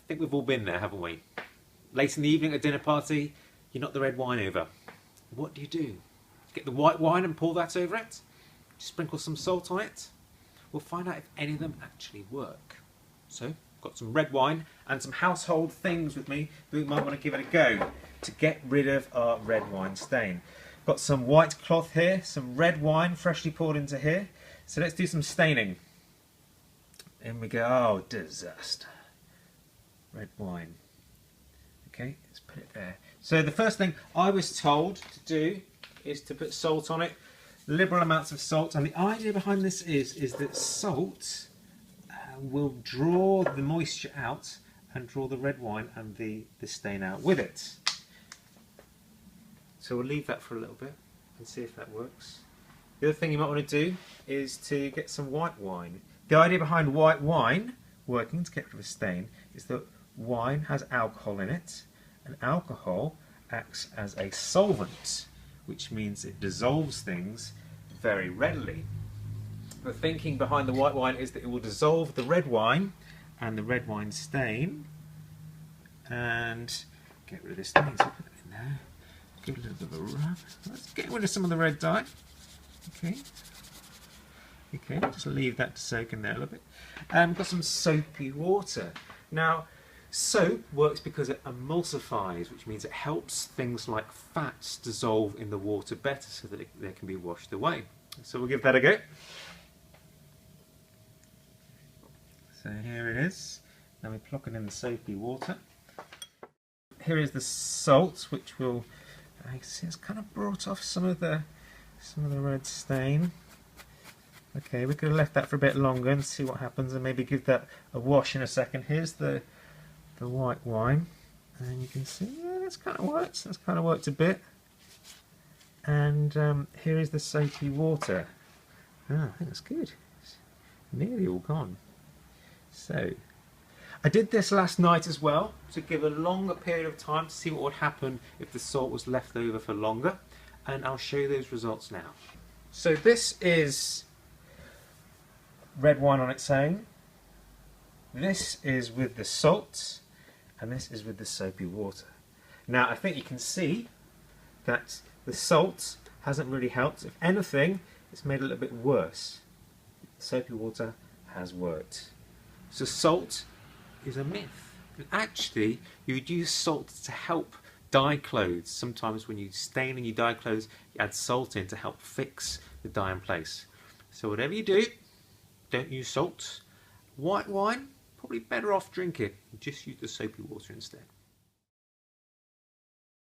think we've all been there, haven't we? Late in the evening at a dinner party, you knock the red wine over. What do? Get the white wine and pour that over it? Sprinkle some salt on it? We'll find out if any of them actually work. So, I've got some red wine and some household things with me that we might want to give it a go to get rid of our red wine stain. Got some white cloth here, some red wine freshly poured into here. So let's do some staining. In we go. Oh, disaster. Red wine. Okay, let's put it there. So the first thing I was told to do is to put salt on it. Liberal amounts of salt. And the idea behind this is that salt will draw the moisture out and draw the red wine and the stain out with it. So we'll leave that for a little bit and see if that works. The other thing you might want to do is to get some white wine. The idea behind white wine working to get rid of a stain is that wine has alcohol in it, and alcohol acts as a solvent, which means it dissolves things very readily. The thinking behind the white wine is that it will dissolve the red wine and the red wine stain and get rid of this stain. So put it in there. Give it a little bit of a rub. Let's get rid of some of the red dye. Okay. Okay, just leave that to soak in there a little bit. We've got some soapy water. Now, soap works because it emulsifies, which means it helps things like fats dissolve in the water better so that they can be washed away. So we'll give that a go. So here it is. Now we plonk it in the soapy water. Here is the salt, which will, I can see it's kind of brought off some of the red stain. Okay, we could have left that for a bit longer and see what happens, and maybe give that a wash in a second. Here's the white wine, and you can see, yeah, that's kind of worked. That's kind of worked a bit. And here is the soapy water. Ah, I think that's good. It's nearly all gone. So, I did this last night as well to give a longer period of time to see what would happen if the salt was left over for longer, and I'll show you those results now. So this is red wine on its own. This is with the salt, and this is with the soapy water. Now I think you can see that the salt hasn't really helped. If anything, it's made it a little bit worse. The soapy water has worked. So salt is a myth. And actually, you would use salt to help dye clothes. Sometimes when you stain and you dye clothes, you add salt in to help fix the dye in place. So whatever you do, don't use salt. White wine, probably better off drink it. Just use the soapy water instead.